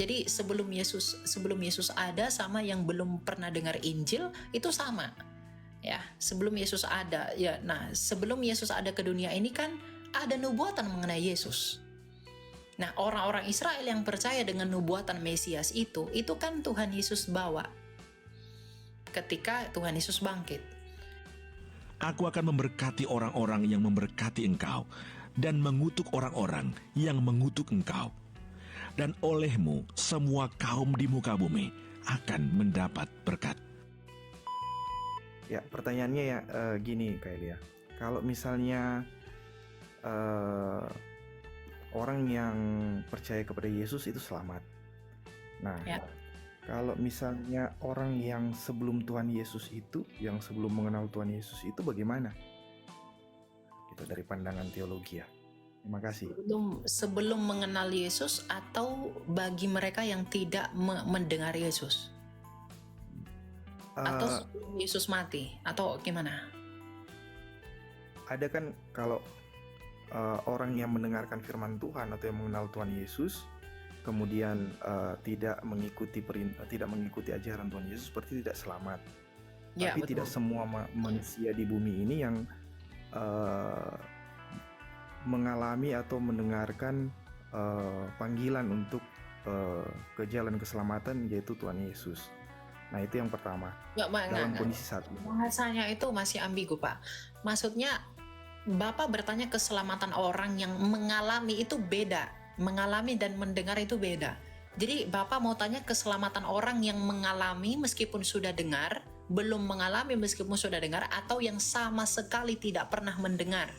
Jadi sebelum Yesus ada sama yang belum pernah dengar Injil itu sama. Ya, sebelum Yesus ada, ya. Nah, sebelum Yesus ada ke dunia ini kan ada nubuatan mengenai Yesus. Nah, orang-orang Israel yang percaya dengan nubuatan Mesias itu kan Tuhan Yesus bawa ketika Tuhan Yesus bangkit. Aku akan memberkati orang-orang yang memberkati engkau, dan mengutuk orang-orang yang mengutuk engkau. Dan olehmu semua kaum di muka bumi akan mendapat berkat. Ya, pertanyaannya ya gini Kak Elia. Kalau misalnya orang yang percaya kepada Yesus itu selamat. Nah, Ya. kalau misalnya orang yang sebelum Tuhan Yesus itu, yang sebelum mengenal Tuhan Yesus itu bagaimana? Itu dari pandangan teologi ya. Terima kasih. Sebelum mengenal Yesus atau bagi mereka yang tidak mendengar Yesus? Atau sebelum Yesus mati? Atau gimana? Ada kan kalau orang yang mendengarkan firman Tuhan atau yang mengenal Tuhan Yesus, kemudian tidak mengikuti ajaran Tuhan Yesus, seperti tidak selamat. Ya, Tapi betul. tidak semua manusia di bumi ini yang mengalami atau mendengarkan panggilan untuk ke jalan keselamatan, yaitu Tuhan Yesus. Nah, itu yang pertama. Dalam kondisi saat ini. Bahasanya itu masih ambigu, Pak. Maksudnya Bapak bertanya keselamatan orang yang mengalami itu beda. Mengalami dan mendengar itu beda. Jadi Bapak mau tanya keselamatan orang yang mengalami meskipun sudah dengar, belum mengalami meskipun sudah dengar, atau yang sama sekali tidak pernah mendengar?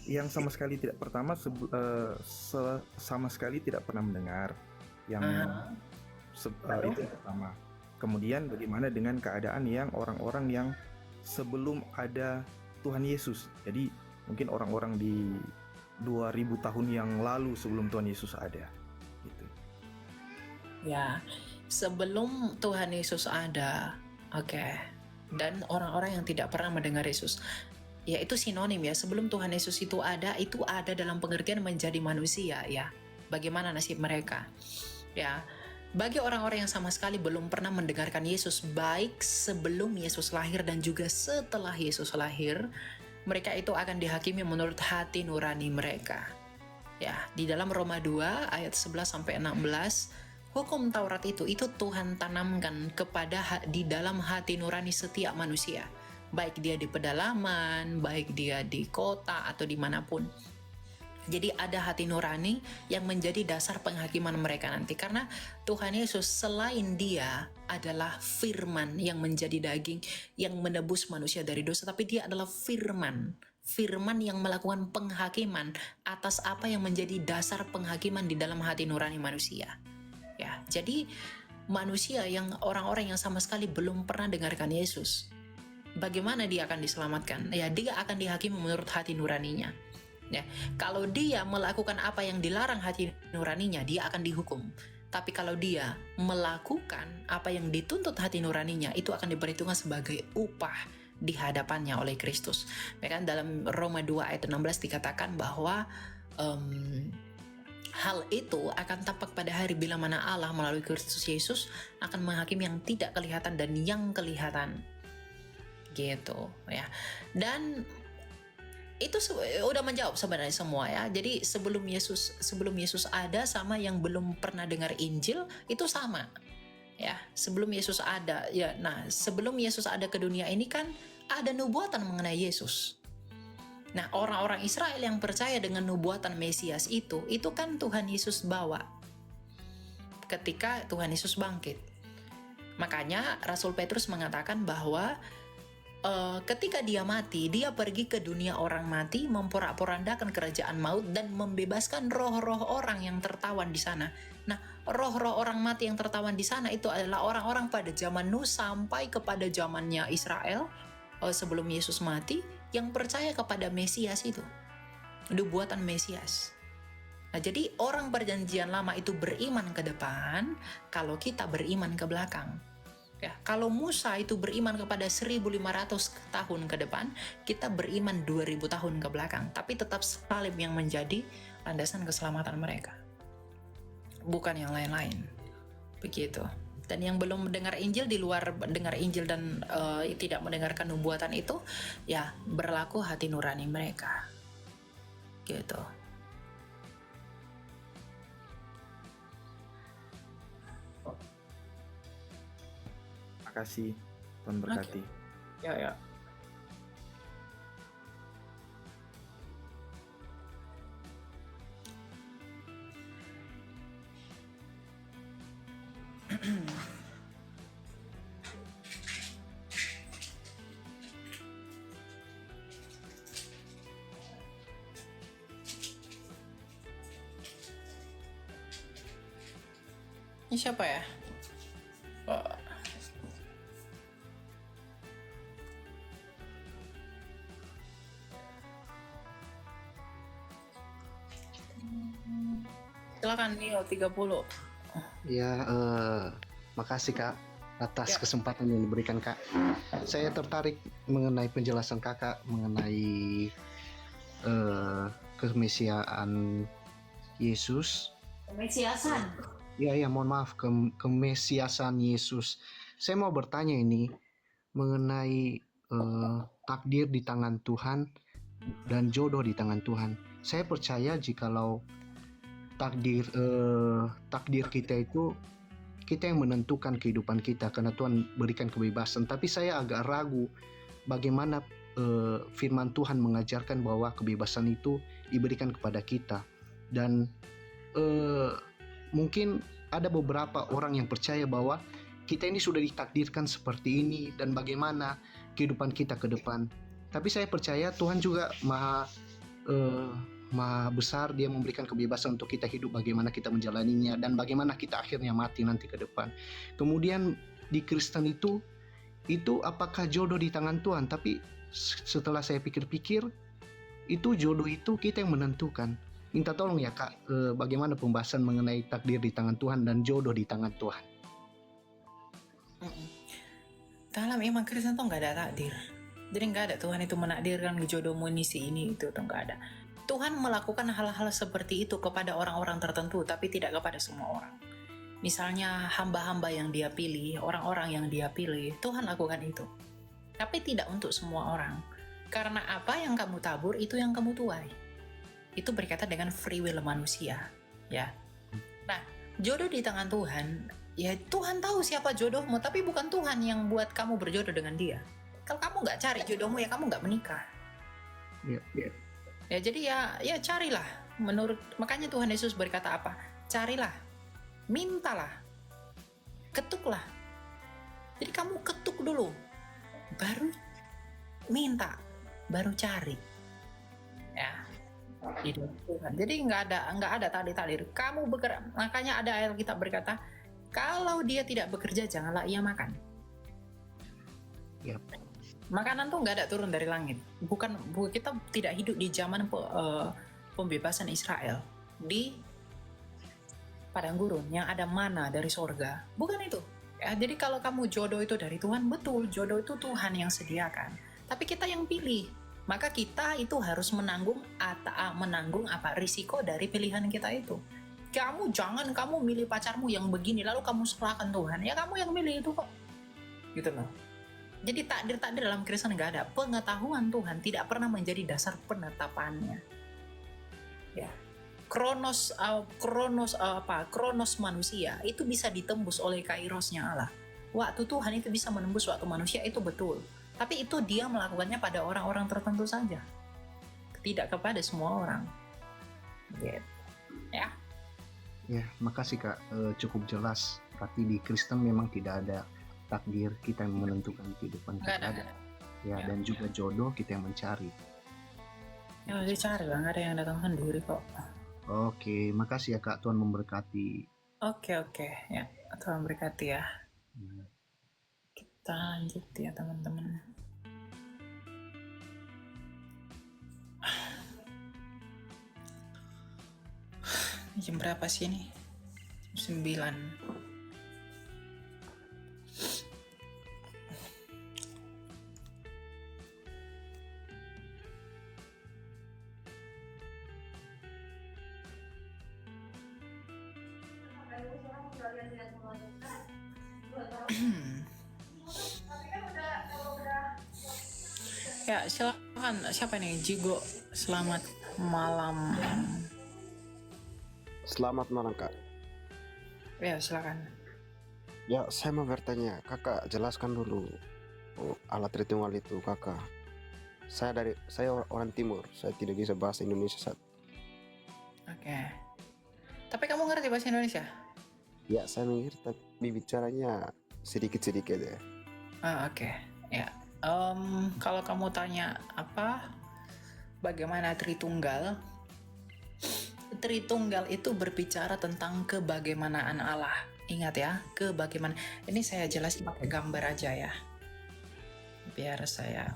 Yang sama sekali tidak sama sekali tidak pernah mendengar. Yang itu yang pertama. Kemudian bagaimana dengan keadaan yang orang-orang yang sebelum ada Tuhan Yesus? Jadi mungkin orang-orang di 2000 tahun yang lalu sebelum Tuhan Yesus ada gitu. Ya, sebelum Tuhan Yesus ada, oke. Dan orang-orang yang tidak pernah mendengar Yesus, ya itu sinonim ya. Sebelum Tuhan Yesus itu ada dalam pengertian menjadi manusia ya. Bagaimana nasib mereka? Ya, bagi orang-orang yang sama sekali belum pernah mendengarkan Yesus, baik sebelum Yesus lahir dan juga setelah Yesus lahir, mereka itu akan dihakimi menurut hati nurani mereka. Ya, di dalam Roma 2 ayat 11 sampai 16, hukum Taurat itu Tuhan tanamkan di dalam hati nurani setiap manusia, baik dia di pedalaman, baik dia di kota atau dimanapun. Jadi ada hati nurani yang menjadi dasar penghakiman mereka nanti, karena Tuhan Yesus selain dia adalah firman yang menjadi daging yang menebus manusia dari dosa, tapi dia adalah firman yang melakukan penghakiman atas apa yang menjadi dasar penghakiman di dalam hati nurani manusia. Ya, jadi manusia yang orang-orang yang sama sekali belum pernah dengarkan Yesus, bagaimana dia akan diselamatkan? Ya, dia akan dihakimi menurut hati nuraninya. Ya, kalau dia melakukan apa yang dilarang hati nuraninya, dia akan dihukum. Tapi kalau dia melakukan apa yang dituntut hati nuraninya, itu akan diperhitungkan sebagai upah di hadapannya oleh Kristus. Ya kan, dalam Roma 2 ayat 16 dikatakan bahwa hal itu akan tampak pada hari bila mana Allah melalui Kristus Yesus akan menghakimi yang tidak kelihatan dan yang kelihatan. Gitu ya. Dan itu udah menjawab sebenarnya semua ya. Jadi sebelum Yesus ada sama yang belum pernah dengar Injil itu sama. Ya, sebelum Yesus ada ya. Nah, sebelum Yesus ada ke dunia ini kan ada nubuatan mengenai Yesus. Nah, orang-orang Israel yang percaya dengan nubuatan Mesias itu kan Tuhan Yesus bawa ketika Tuhan Yesus bangkit. Makanya Rasul Petrus mengatakan bahwa ketika dia mati, dia pergi ke dunia orang mati, memporak-porandakan kerajaan maut dan membebaskan roh-roh orang yang tertawan di sana. Nah, roh-roh orang mati yang tertawan di sana itu adalah orang-orang pada zaman Nuh sampai kepada zamannya Israel sebelum Yesus mati, yang percaya kepada Mesias itu, nubuatan Mesias. Nah, jadi orang perjanjian lama itu beriman ke depan, kalau kita beriman ke belakang. Ya, kalau Musa itu beriman kepada 1500 tahun ke depan, kita beriman 2000 tahun ke belakang, tapi tetap salib yang menjadi landasan keselamatan mereka. bukan yang lain-lain. Begitu. Dan yang belum mendengar Injil, di luar dengar Injil dan tidak mendengarkan nubuatan itu, ya berlaku hati nurani mereka. Gitu. Makasih, Tuhan berkati. Ya. Ini siapa ya? Oh. Silakan Nio 30. Ya, makasih Kak atas kesempatan yang diberikan Kak. Saya tertarik mengenai penjelasan Kakak mengenai kemesiaan Yesus. Kemesiasan. Ya, mohon maaf, kemesiasan Yesus. Saya mau bertanya ini mengenai takdir di tangan Tuhan dan jodoh di tangan Tuhan. Saya percaya jikalau takdir kita itu kita yang menentukan kehidupan kita karena Tuhan berikan kebebasan. Tapi saya agak ragu bagaimana firman Tuhan mengajarkan bahwa kebebasan itu diberikan kepada kita. Dan mungkin ada beberapa orang yang percaya bahwa kita ini sudah ditakdirkan seperti ini dan bagaimana kehidupan kita ke depan. Tapi saya percaya Tuhan juga maha besar, dia memberikan kebebasan untuk kita hidup bagaimana kita menjalaninya dan bagaimana kita akhirnya mati nanti ke depan. Kemudian di Kristen itu apakah jodoh di tangan Tuhan? Tapi setelah saya pikir-pikir, itu jodoh itu kita yang menentukan. Minta tolong ya Kak, bagaimana pembahasan mengenai takdir di tangan Tuhan dan jodoh di tangan Tuhan? Dalam iman Kristen tuh nggak ada takdir. Jadi nggak ada Tuhan itu menakdirkan jodohmu ini si ini itu tuh nggak ada. Tuhan melakukan hal-hal seperti itu kepada orang-orang tertentu, tapi tidak kepada semua orang. Misalnya hamba-hamba yang dia pilih, orang-orang yang dia pilih, Tuhan lakukan itu. Tapi tidak untuk semua orang. Karena apa yang kamu tabur, itu yang kamu tuai. Itu berkaitan dengan free will manusia. Ya. Nah, jodoh di tangan Tuhan, ya Tuhan tahu siapa jodohmu, tapi bukan Tuhan yang buat kamu berjodoh dengan dia. Kalau kamu nggak cari jodohmu, ya kamu nggak menikah. Ya. Ya jadi ya carilah. Makanya Tuhan Yesus berkata apa? Carilah, mintalah, ketuklah. Jadi kamu ketuk dulu, baru minta, baru cari. Ya, itu Tuhan. Jadi nggak ada takdir. Kamu bekerja. Makanya ada ayat kita berkata, kalau dia tidak bekerja, janganlah ia makan. Yep. Makanan tuh nggak ada turun dari langit. Bukan kita tidak hidup di zaman pembebasan Israel di padang gurun yang ada mana dari sorga. Bukan itu. Ya, jadi kalau kamu jodoh itu dari Tuhan, betul, jodoh itu Tuhan yang sediakan. Tapi kita yang pilih. Maka kita itu harus menanggung risiko dari pilihan kita itu. Jangan kamu milih pacarmu yang begini lalu kamu serahkan Tuhan. Ya kamu yang milih itu kok. Gitu loh. Jadi takdir dalam Kristen nggak ada. Pengetahuan Tuhan tidak pernah menjadi dasar penetapannya. Ya, kronos manusia itu bisa ditembus oleh kairosnya Allah. Waktu Tuhan itu bisa menembus waktu manusia, itu betul. Tapi itu dia melakukannya pada orang-orang tertentu saja, tidak kepada semua orang. Gitu. Ya. Ya, makasih Kak, cukup jelas. Berarti di Kristen memang tidak ada takdir, kita yang menentukan kehidupan kita ada. Ya, dan juga jodoh kita yang mencari. Ya dicari lah, nggak ada yang datang sendiri kok. Oke, makasih ya Kak, Tuhan memberkati. Oke, ya Tuhan memberkati ya. Kita lanjut ya teman-teman. Jam berapa sih ini? Jam 9. Ya, silakan. Siapa nih? Jigo. Selamat malam. Selamat malam Kak. Ya, silakan. Ya, saya mau bertanya, Kakak jelaskan dulu alat Tritunggal itu Kakak. Saya orang Timur, saya tidak bisa bahasa Indonesia saat. Oke. Tapi kamu ngerti bahasa Indonesia? Ya, saya mengerti tapi bicaranya sedikit-sedikit ya. Oke. Ya. Kalau kamu tanya bagaimana Tritunggal? Tritunggal itu berbicara tentang kebagaimanaan Allah. Ingat ya, kebagaimanaan. Ini saya jelasin pakai gambar aja ya. Biar saya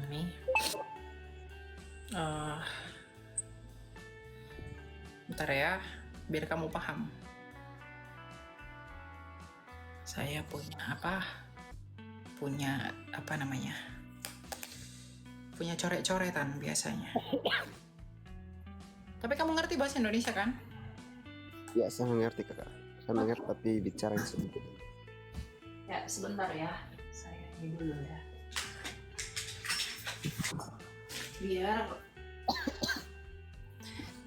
ini. Bentar ya, biar kamu paham. Saya punya coret-coretan biasanya. Tapi kamu ngerti bahasa Indonesia kan? Ya, saya mengerti Kakak. Saya mengerti tapi bicaranya sedikit. Ya, sebentar ya. Saya ini dulu ya. Biar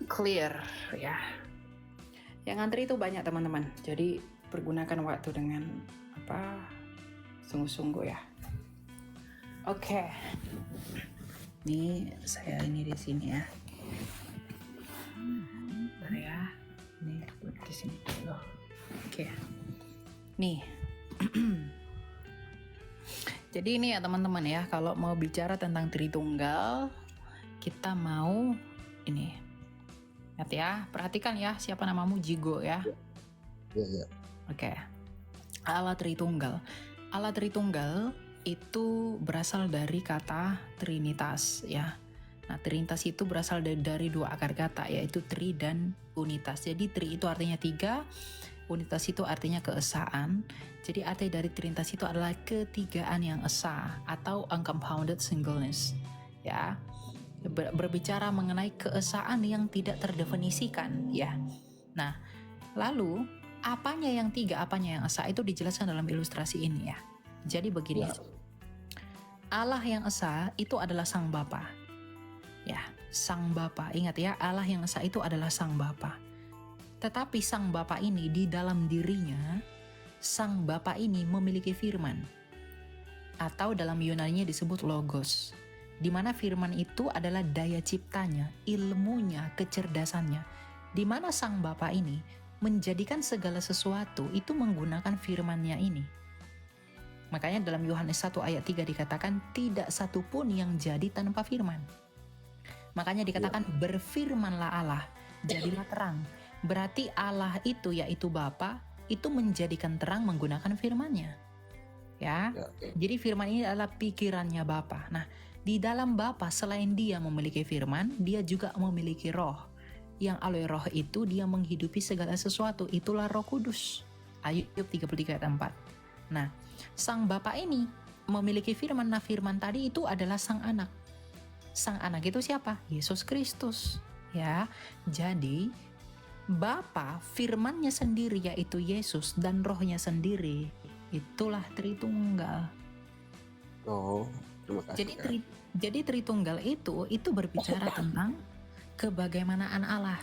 clear ya. Yang ngantri itu banyak teman-teman. Jadi pergunakan waktu dengan sungguh-sungguh ya. Oke. Ini saya ini di sini ya. Bentar ya. Ini di sini dulu. Oke. Nih. Jadi ini ya teman-teman ya, kalau mau bicara tentang Tritunggal, kita mau ini. Lihat ya, perhatikan ya, siapa namamu? Jigo ya. Ya. Oke. Alat Tritunggal. Alat Tritunggal itu berasal dari kata Trinitas ya. Nah, Trinitas itu berasal dari dua akar kata, yaitu tri dan unitas. Jadi tri itu artinya tiga, unitas itu artinya keesaan. Jadi arti dari Trinitas itu adalah ketigaan yang esa atau uncompounded singleness. Ya. Berbicara mengenai keesaan yang tidak terdefinisikan ya. Nah, lalu apanya yang tiga, apanya yang esa itu dijelaskan dalam ilustrasi ini ya. Jadi begini. Allah yang esa itu adalah Sang Bapa. Ya, Sang Bapa. Ingat ya, Allah yang esa itu adalah Sang Bapa. Tetapi Sang Bapa ini di dalam dirinya, Sang Bapa ini memiliki firman. Atau dalam Yunani disebut logos. Di mana firman itu adalah daya ciptanya, ilmunya, kecerdasannya. Di mana Sang Bapa ini menjadikan segala sesuatu itu menggunakan firman-Nya ini. Makanya dalam Yohanes 1 ayat 3 dikatakan tidak satu pun yang jadi tanpa firman. Makanya dikatakan berfirmanlah Allah, jadilah terang. Berarti Allah itu yaitu Bapa itu menjadikan terang menggunakan firman-Nya. Ya. Jadi firman ini adalah pikirannya Bapa. Nah, di dalam Bapa selain dia memiliki firman, dia juga memiliki roh. Yang oleh roh itu dia menghidupi segala sesuatu. Itulah Roh Kudus. Ayub 33 ayat 4. Nah, Sang Bapa ini memiliki firman. Nah, firman tadi itu adalah Sang Anak. Sang Anak itu siapa? Yesus Kristus. Ya. Jadi Bapa firman-Nya sendiri yaitu Yesus dan rohnya sendiri itulah Tritunggal. Oh, terima kasih. Jadi Tritunggal itu berbicara tentang kebagaimanaan Allah.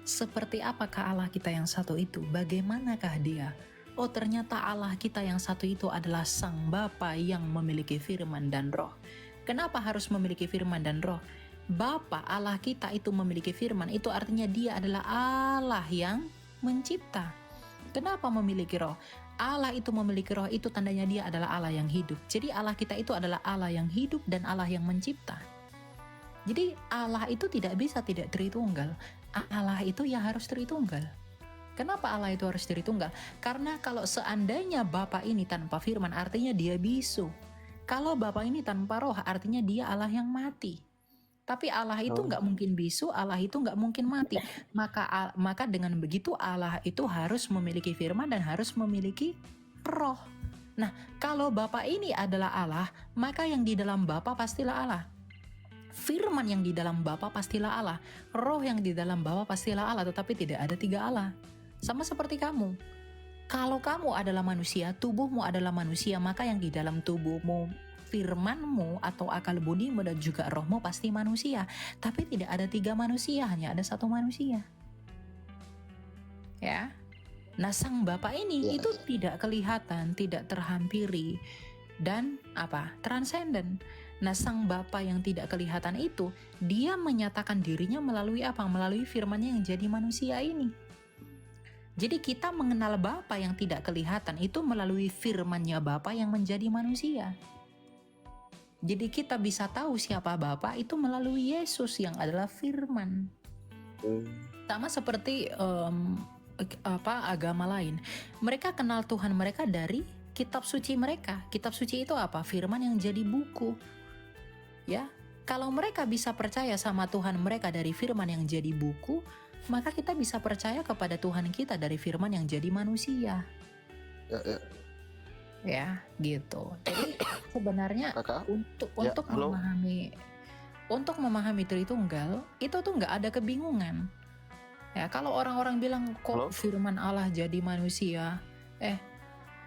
Seperti apakah Allah kita yang satu itu? Bagaimanakah dia? Oh, ternyata Allah kita yang satu itu adalah Sang Bapa yang memiliki firman dan roh. Kenapa harus memiliki firman dan roh? Bapa Allah kita itu memiliki firman, itu artinya dia adalah Allah yang mencipta. Kenapa memiliki roh? Allah itu memiliki roh, itu tandanya dia adalah Allah yang hidup. Jadi Allah kita itu adalah Allah yang hidup dan Allah yang mencipta. Jadi Allah itu tidak bisa tidak Tritunggal. Allah itu ya harus Tritunggal. Kenapa Allah itu harus Tritunggal? Karena kalau seandainya Bapa ini tanpa firman artinya dia bisu. Kalau Bapa ini tanpa roh artinya dia Allah yang mati. Tapi Allah itu nggak mungkin bisu, Allah itu nggak mungkin mati. Maka dengan begitu Allah itu harus memiliki firman dan harus memiliki roh. Nah, kalau Bapa ini adalah Allah, maka yang di dalam Bapa pastilah Allah. Firman yang di dalam Bapa pastilah Allah. Roh yang di dalam Bapa pastilah Allah, tetapi tidak ada tiga Allah. Sama seperti kamu. Kalau kamu adalah manusia, tubuhmu adalah manusia, maka yang di dalam tubuhmu, firmanmu atau akal budimu dan juga rohmu pasti manusia. Tapi tidak ada 3 manusia, hanya ada 1 manusia. Ya. Nah, sang Bapa ini Ya, itu tidak kelihatan, tidak terhampiri, dan transenden. Nah, sang Bapa yang tidak kelihatan itu, dia menyatakan dirinya melalui apa? Melalui firman-Nya yang jadi manusia ini. Jadi kita mengenal Bapa yang tidak kelihatan itu melalui firman-Nya Bapa yang menjadi manusia. Jadi kita bisa tahu siapa Bapa itu melalui Yesus yang adalah firman. Sama seperti agama lain. Mereka kenal Tuhan mereka dari kitab suci mereka. Kitab suci itu apa? Firman yang jadi buku. Ya. Kalau mereka bisa percaya sama Tuhan mereka dari firman yang jadi buku, maka kita bisa percaya kepada Tuhan kita dari firman yang jadi manusia. ya. Ya, gitu. Jadi sebenarnya Kakak, untuk halo. memahami Tritunggal itu tuh nggak ada kebingungan. Ya, kalau orang-orang bilang kok Halo? firman Allah jadi manusia,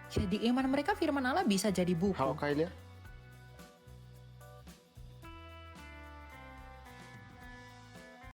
jadi iman mereka firman Allah bisa jadi buku. Halo Kailia.